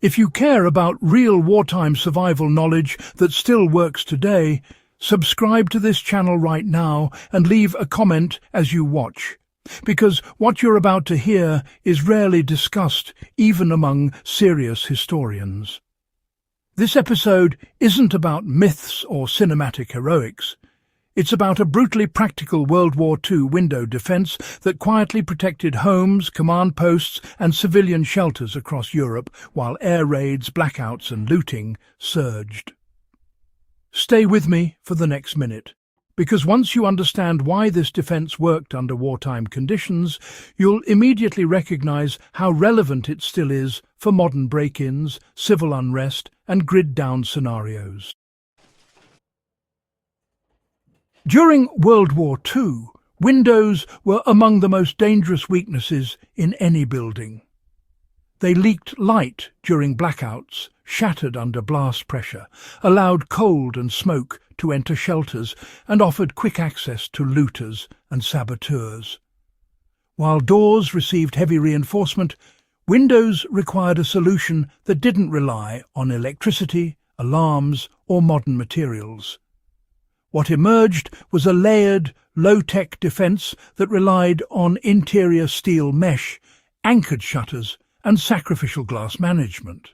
If you care about real wartime survival knowledge that still works today, subscribe to this channel right now and leave a comment as you watch, because what you're about to hear is rarely discussed even among serious historians. This episode isn't about myths or cinematic heroics. It's about a brutally practical World War II window defence that quietly protected homes, command posts and civilian shelters across Europe while air raids, blackouts and looting surged. Stay with me for the next minute, because once you understand why this defence worked under wartime conditions, you'll immediately recognise how relevant it still is for modern break-ins, civil unrest and grid-down scenarios. During World War II, windows were among the most dangerous weaknesses in any building. They leaked light during blackouts, shattered under blast pressure, allowed cold and smoke to enter shelters, and offered quick access to looters and saboteurs. While doors received heavy reinforcement, windows required a solution that didn't rely on electricity, alarms, or modern materials. What emerged was a layered, low-tech defence that relied on interior steel mesh, anchored shutters, and sacrificial glass management.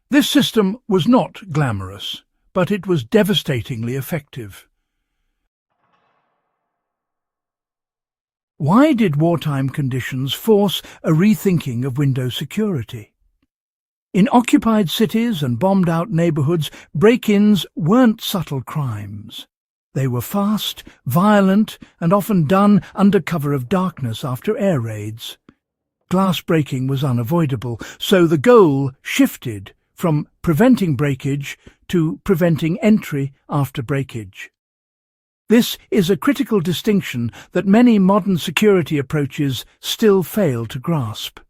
This system was not glamorous, but it was devastatingly effective. Why did wartime conditions force a rethinking of window security? In occupied cities and bombed-out neighbourhoods, break-ins weren't subtle crimes. They were fast, violent, and often done under cover of darkness after air raids. Glass breaking was unavoidable, so the goal shifted from preventing breakage to preventing entry after breakage. This is a critical distinction that many modern security approaches still fail to grasp.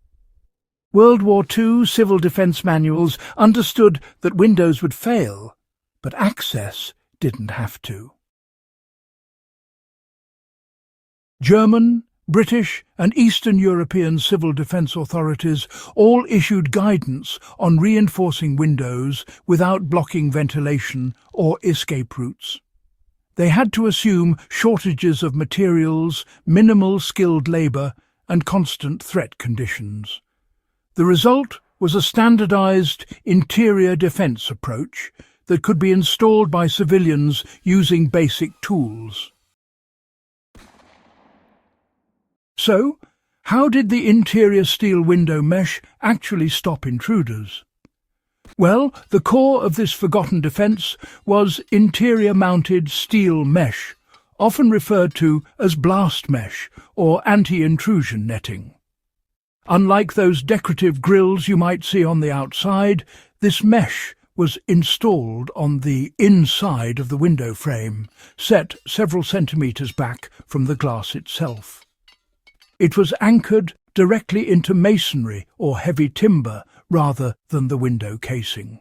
World War II civil defence manuals understood that windows would fail, but access didn't have to. German, British and Eastern European civil defence authorities all issued guidance on reinforcing windows without blocking ventilation or escape routes. They had to assume shortages of materials, minimal skilled labour and constant threat conditions. The result was a standardised interior defence approach that could be installed by civilians using basic tools. So, how did the interior steel window mesh actually stop intruders? Well, the core of this forgotten defence was interior-mounted steel mesh, often referred to as blast mesh or anti-intrusion netting. Unlike those decorative grills you might see on the outside, this mesh was installed on the inside of the window frame, set several centimetres back from the glass itself. It was anchored directly into masonry or heavy timber rather than the window casing.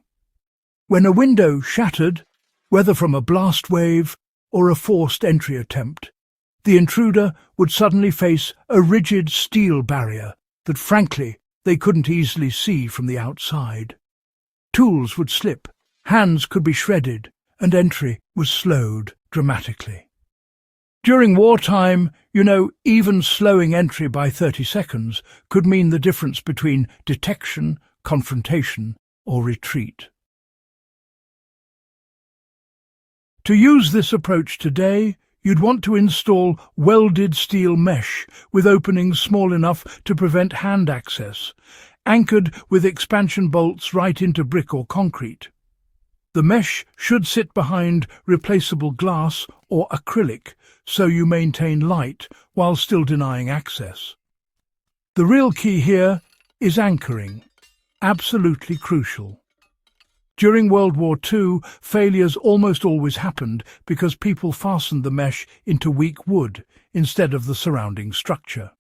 When a window shattered, whether from a blast wave or a forced entry attempt, the intruder would suddenly face a rigid steel barrier that, frankly, they couldn't easily see from the outside. Tools would slip, hands could be shredded, and entry was slowed dramatically. During wartime, even slowing entry by 30 seconds could mean the difference between detection, confrontation, or retreat. To use this approach today, you'd want to install welded steel mesh with openings small enough to prevent hand access, anchored with expansion bolts right into brick or concrete. The mesh should sit behind replaceable glass or acrylic, so you maintain light while still denying access. The real key here is anchoring, absolutely crucial. During World War II, failures almost always happened because people fastened the mesh into weak wood instead of the surrounding structure.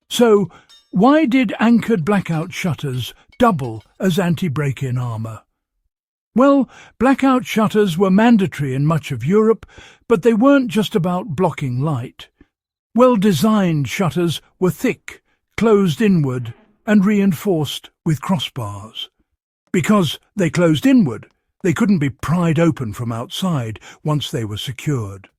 So, why did anchored blackout shutters double as anti-break-in armour? Well, blackout shutters were mandatory in much of Europe, but they weren't just about blocking light. Well-designed shutters were thick, closed inward and reinforced with crossbars. Because they closed inward, they couldn't be pried open from outside once they were secured.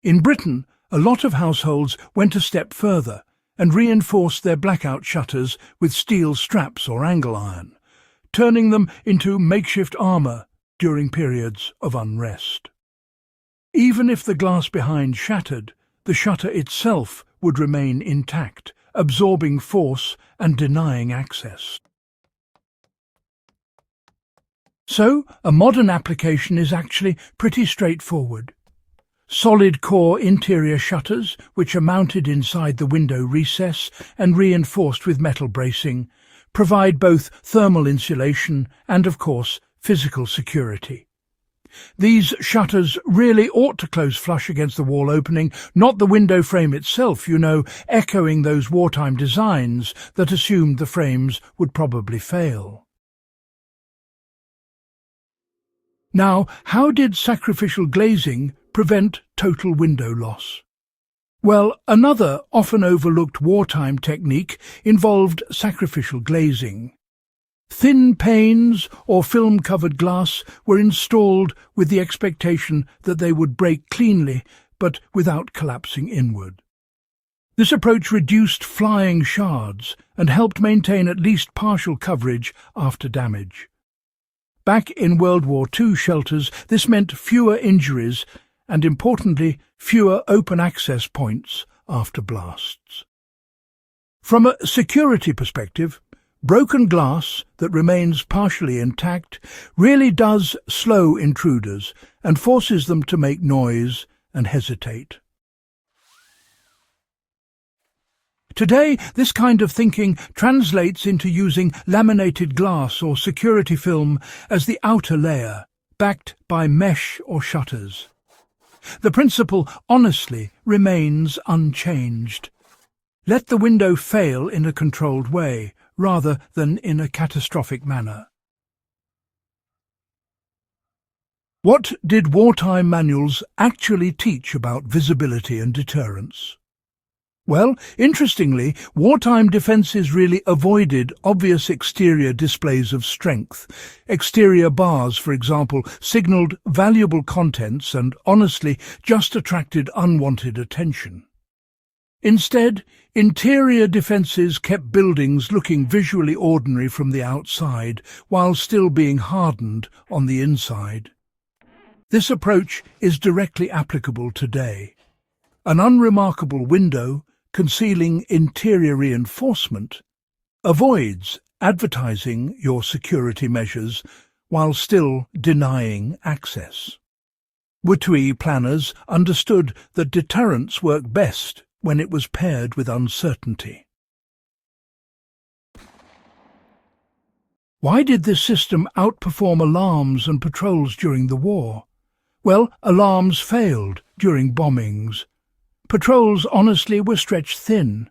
In Britain, a lot of households went a step further and reinforced their blackout shutters with steel straps or angle iron, turning them into makeshift armour during periods of unrest. Even if the glass behind shattered, the shutter itself would remain intact, absorbing force and denying access. So, a modern application is actually pretty straightforward. Solid core interior shutters, which are mounted inside the window recess and reinforced with metal bracing, provide both thermal insulation and, of course, physical security. These shutters really ought to close flush against the wall opening, not the window frame itself, echoing those wartime designs that assumed the frames would probably fail. Now, how did sacrificial glazing prevent total window loss? Well, another often overlooked wartime technique involved sacrificial glazing. Thin panes or film-covered glass were installed with the expectation that they would break cleanly but without collapsing inward. This approach reduced flying shards and helped maintain at least partial coverage after damage. Back in World War II shelters, this meant fewer injuries and, importantly, fewer open access points after blasts. From a security perspective, broken glass that remains partially intact really does slow intruders and forces them to make noise and hesitate. Today, this kind of thinking translates into using laminated glass or security film as the outer layer, backed by mesh or shutters. The principle, honestly, remains unchanged. Let the window fail in a controlled way, rather than in a catastrophic manner. What did wartime manuals actually teach about visibility and deterrence? Well, interestingly, wartime defences really avoided obvious exterior displays of strength. Exterior bars, for example, signalled valuable contents and, honestly, just attracted unwanted attention. Instead, interior defences kept buildings looking visually ordinary from the outside, while still being hardened on the inside. This approach is directly applicable today. An unremarkable window, concealing interior reinforcement, avoids advertising your security measures while still denying access. WWII planners understood that deterrence worked best when it was paired with uncertainty. Why did this system outperform alarms and patrols during the war? Well, alarms failed during bombings. Patrols, honestly, were stretched thin.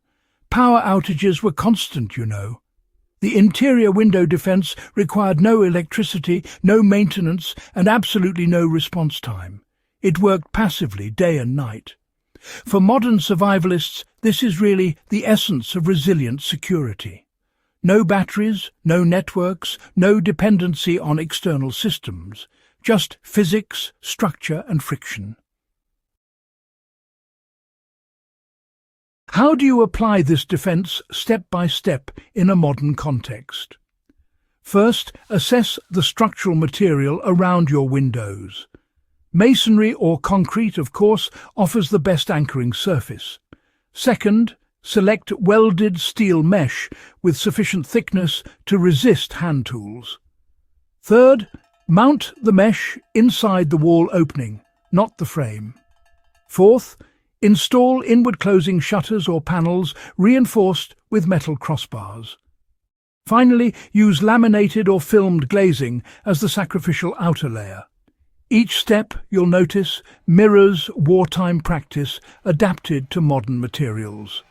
Power outages were constant, The interior window defence required no electricity, no maintenance, and absolutely no response time. It worked passively day and night. For modern survivalists, this is really the essence of resilient security. No batteries, no networks, no dependency on external systems. Just physics, structure and friction. How do you apply this defence step by step in a modern context? First, assess the structural material around your windows. Masonry or concrete, of course, offers the best anchoring surface. Second, select welded steel mesh with sufficient thickness to resist hand tools. Third, mount the mesh inside the wall opening, not the frame. Fourth, install inward closing shutters or panels reinforced with metal crossbars. Finally, use laminated or filmed glazing as the sacrificial outer layer. Each step, you'll notice, mirrors wartime practice adapted to modern materials.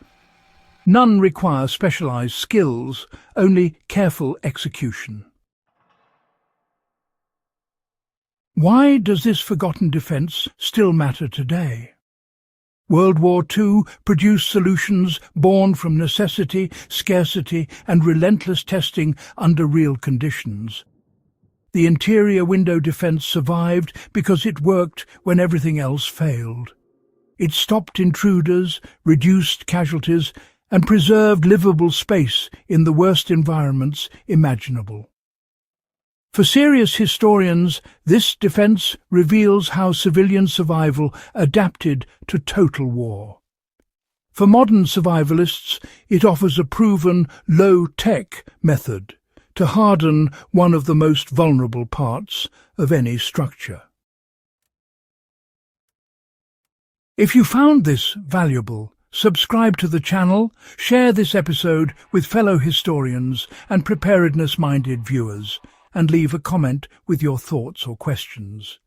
None require specialized skills, only careful execution. Why does this forgotten defense still matter today? World War II produced solutions born from necessity, scarcity, and relentless testing under real conditions. The interior window defense survived because it worked when everything else failed. It stopped intruders, reduced casualties, and preserved livable space in the worst environments imaginable. For serious historians, this defense reveals how civilian survival adapted to total war. For modern survivalists, it offers a proven low-tech method to harden one of the most vulnerable parts of any structure. If you found this valuable, subscribe to the channel, share this episode with fellow historians and preparedness-minded viewers, and leave a comment with your thoughts or questions.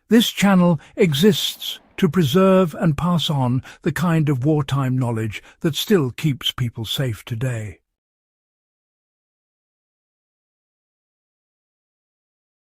This channel exists to preserve and pass on the kind of wartime knowledge that still keeps people safe today.